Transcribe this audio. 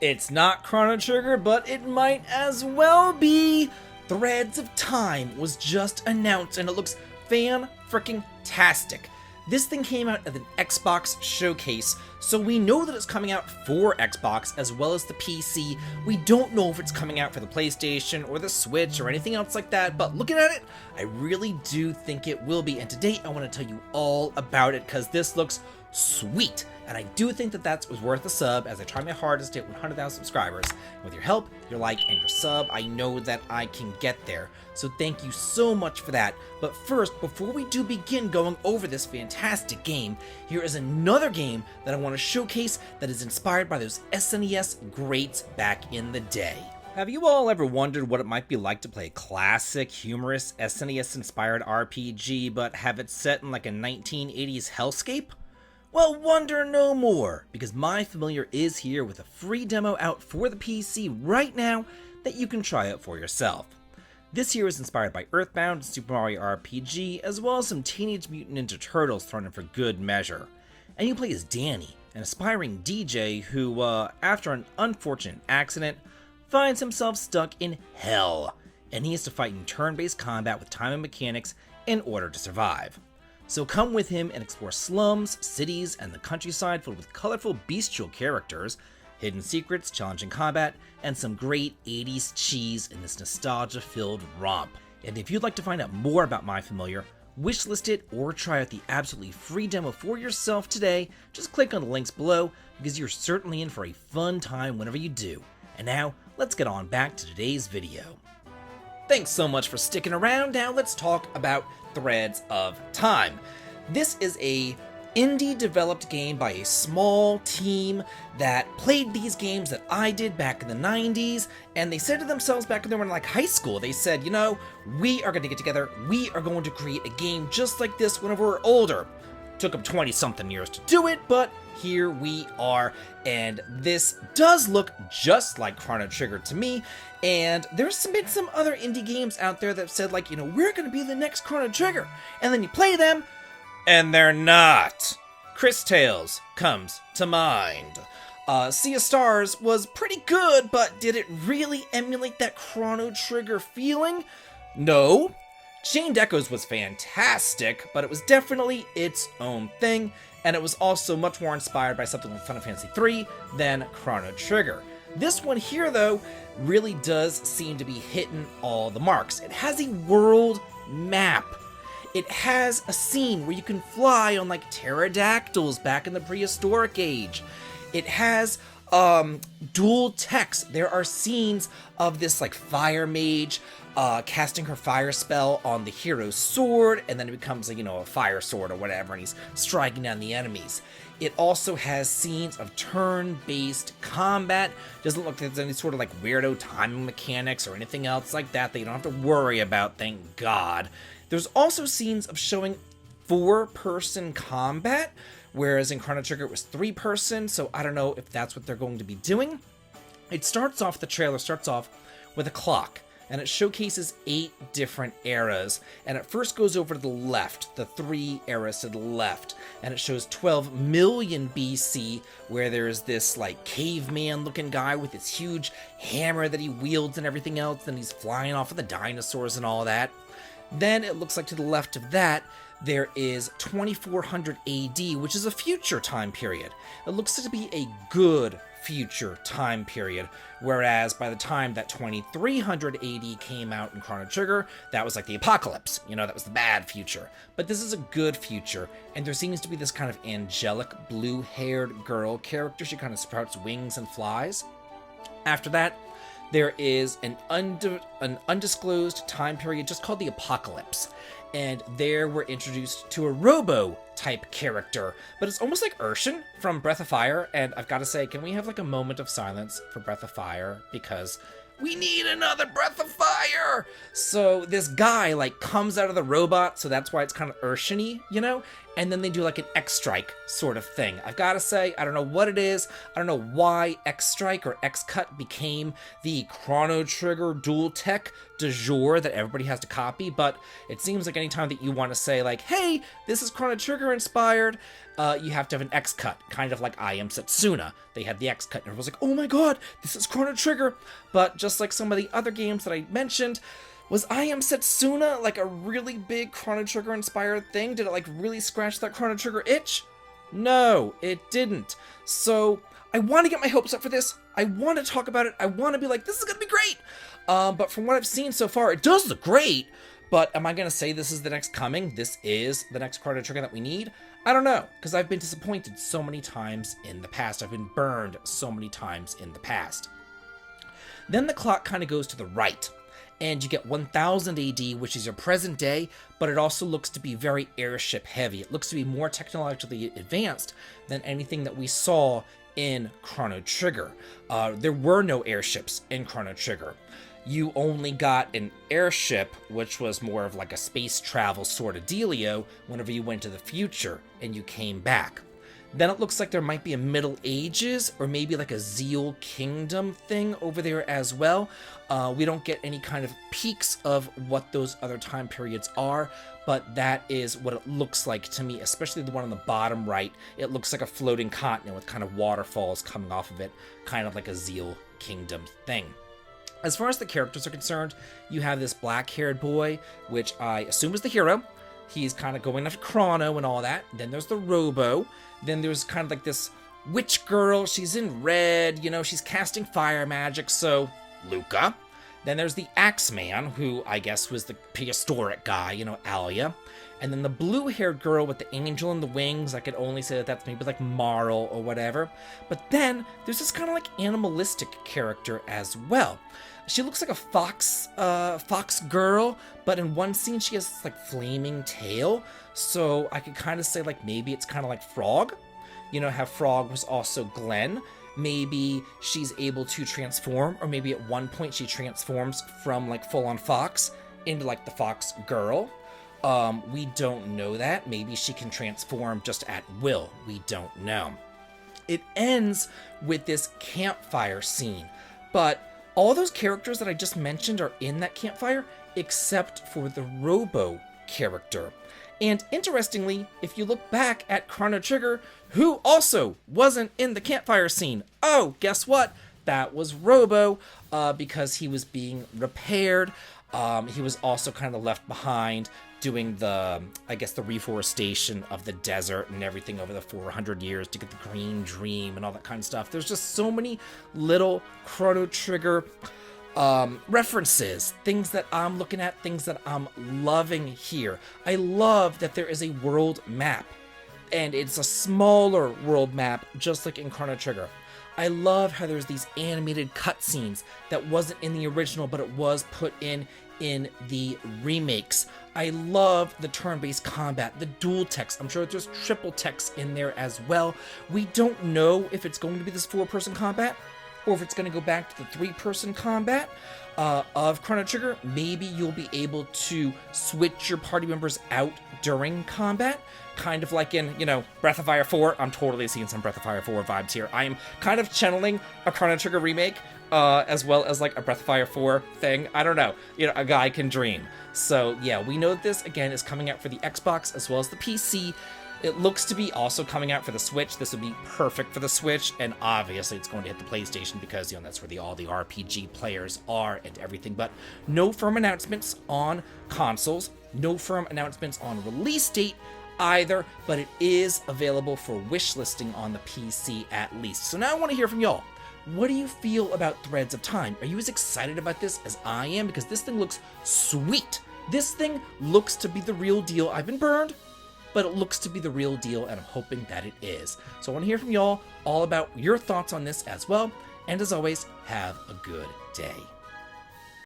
It's not Chrono Trigger, but it might as well be. Threads of Time was just announced and it looks fan-fricking-tastic. This thing came out at an Xbox showcase, so we know that it's coming out for Xbox as well as the PC. We don't know if it's coming out for the PlayStation or the Switch or anything else like that, but looking at it, I really do think it will be. And today I want to tell you all about it because this looks sweet. And I do think that that was worth a sub as I try my hardest to hit 100,000 subscribers. With your help, your like, and your sub, I know that I can get there. So thank you so much for that. But first, before we do begin going over this fantastic game, here is another game that I want to showcase that is inspired by those SNES greats back in the day. Have you all ever wondered what it might be like to play a classic, humorous, SNES-inspired RPG, but have it set in like a 1980s hellscape? Well, wonder no more, because My Familiar is here with a free demo out for the PC right now that you can try out for yourself. This here is inspired by Earthbound and Super Mario RPG, as well as some Teenage Mutant Ninja Turtles thrown in for good measure. And you play as Danny, an aspiring DJ who, after an unfortunate accident, finds himself stuck in hell, and he has to fight in turn-based combat with time and mechanics in order to survive. So come with him and explore slums, cities, and the countryside filled with colorful bestial characters, hidden secrets, challenging combat, and some great 80s cheese in this nostalgia-filled romp. And if you'd like to find out more about My Familiar, wishlist it, or try out the absolutely free demo for yourself today, just click on the links below, because you're certainly in for a fun time whenever you do. And now, let's get on back to today's video. Thanks so much for sticking around. Now let's talk about Threads of Time. This is a indie developed game by a small team that played these games that I did back in the 90s, and they said to themselves back when they were in like high school, they said, you know, we are going to get together, we are going to create a game just like this whenever we're older. Took them 20 something years to do it, but here we are, and this does look just like Chrono Trigger to me. And there's been some other indie games out there that said, like, you know, we're gonna be the next Chrono Trigger, and then you play them and they're not. Chris Tales comes to mind. Sea of Stars was pretty good, but did it really emulate that Chrono Trigger feeling? No. Chained Echoes was fantastic, but it was definitely its own thing, and it was also much more inspired by something like Final Fantasy III than Chrono Trigger. This one here, though, really does seem to be hitting all the marks. It has a world map. It has a scene where you can fly on like pterodactyls back in the prehistoric age. It has dual text. There are scenes of this like fire mage casting her fire spell on the hero's sword, and then it becomes a fire sword or whatever, and he's striking down the enemies. It also has scenes of turn-based combat. Doesn't look like there's any sort of like weirdo timing mechanics or anything else like that that you don't have to worry about, thank God. There's also scenes of showing 4-person combat, whereas in Chrono Trigger it was 3-person, so I don't know if that's what they're going to be doing. The trailer starts off with a clock, and it showcases 8 different eras, and it first goes over to the left, the 3 eras to the left, and it shows 12 million BC, where there's this like caveman looking guy with this huge hammer that he wields and everything else, and he's flying off of the dinosaurs and all that. Then it looks like to the left of that, there is 2400 AD, which is a future time period. It looks to be a good future time period, whereas by the time that 2300 AD came out in Chrono Trigger, that was like the apocalypse, that was the bad future. But this is a good future, and there seems to be this kind of angelic blue-haired girl character. She kind of sprouts wings and flies. After that, there is an undisclosed time period just called the Apocalypse, and there we're introduced to a Robo-type character, but it's almost like Urshan from Breath of Fire, and I've got to say, can we have like a moment of silence for Breath of Fire? Because we need another breath of fire. So this guy like comes out of the robot, so that's why it's kind of Urshan-y, you know? And then they do like an X-Strike sort of thing. I've got to say, I don't know what it is. I don't know why X-Strike or X-Cut became the Chrono Trigger dual tech du jour that everybody has to copy, but it seems like anytime that you want to say like, hey, this is Chrono Trigger inspired, you have to have an X-Cut, kind of like I Am Setsuna. They had the X-Cut, and everyone's like, oh my god, this is Chrono Trigger. But just like some of the other games that I mentioned, was I Am Setsuna like a really big Chrono Trigger inspired thing? Did it like really scratch that Chrono Trigger itch? No, it didn't. So I want to get my hopes up for this. I want to talk about it. I want to be like, this is going to be great. But from what I've seen so far, it does look great. But am I going to say this is the next coming? This is the next Chrono Trigger that we need? I don't know, because I've been disappointed so many times in the past. I've been burned so many times in the past. Then the clock kind of goes to the right, and you get 1000 AD, which is your present day, but it also looks to be very airship heavy. It looks to be more technologically advanced than anything that we saw in Chrono Trigger. There were no airships in Chrono Trigger. You only got an airship, which was more of like a space travel sort of dealio whenever you went to the future and you came back. Then it looks like there might be a Middle Ages or maybe like a Zeal Kingdom thing over there as well. We don't get any kind of peaks of what those other time periods are, but that is what it looks like to me, especially the one on the bottom right. It looks like a floating continent with kind of waterfalls coming off of it, kind of like a Zeal Kingdom thing. As far as the characters are concerned, you have this black-haired boy, which I assume is the hero. He's kind of going after Chrono and all that. Then there's the Robo. Then there's kind of like this witch girl. She's in red, you know, she's casting fire magic, so Luca. Then there's the Axeman, who I guess was the prehistoric guy, you know, Alia. And then the blue-haired girl with the angel in the wings, I could only say that that's maybe like Marl or whatever. But then there's this kind of like animalistic character as well. She looks like a fox girl, but in one scene she has this like flaming tail. So I could kind of say like maybe it's kind of like Frog. You know how Frog was also Glenn. Maybe she's able to transform, or maybe at one point she transforms from like full-on fox into like the fox girl. We don't know that. Maybe she can transform just at will. We don't know. It ends with this campfire scene, but all those characters that I just mentioned are in that campfire, except for the Robo character. And interestingly, if you look back at Chrono Trigger, who also wasn't in the campfire scene? Oh, guess what? That was Robo, because he was being repaired. He was also kind of left behind doing the, I guess, the reforestation of the desert and everything over the 400 years to get the green dream and all that kind of stuff. There's just so many little Chrono Trigger references, things that I'm looking at, things that I'm loving here. I love that there is a world map, and it's a smaller world map, just like in Chrono Trigger. I love how there's these animated cutscenes that wasn't in the original, but it was put in the remakes. I love the turn-based combat, the dual text. I'm sure there's triple text in there as well. We don't know if it's going to be this 4-person combat or if it's going to go back to the 3-person combat of Chrono Trigger. Maybe you'll be able to switch your party members out during combat, kind of like in, you know, Breath of Fire 4. I'm totally seeing some Breath of Fire 4 vibes here. I am kind of channeling a Chrono Trigger remake, as well as like a Breath of Fire 4 thing. I don't know. You know, a guy can dream. So yeah, we know that this, again, is coming out for the Xbox as well as the PC. It looks to be also coming out for the Switch. This would be perfect for the Switch, and obviously it's going to hit the PlayStation because, you know, that's where all the RPG players are and everything. But no firm announcements on consoles, no firm announcements on release date either, but it is available for wish listing on the PC at least. So now I want to hear from y'all. What do you feel about Threads of Time? Are you as excited about this as I am? Because this thing looks sweet. This thing looks to be the real deal. I've been burned, but it looks to be the real deal, and I'm hoping that it is. So I want to hear from y'all all about your thoughts on this as well. And as always, have a good day.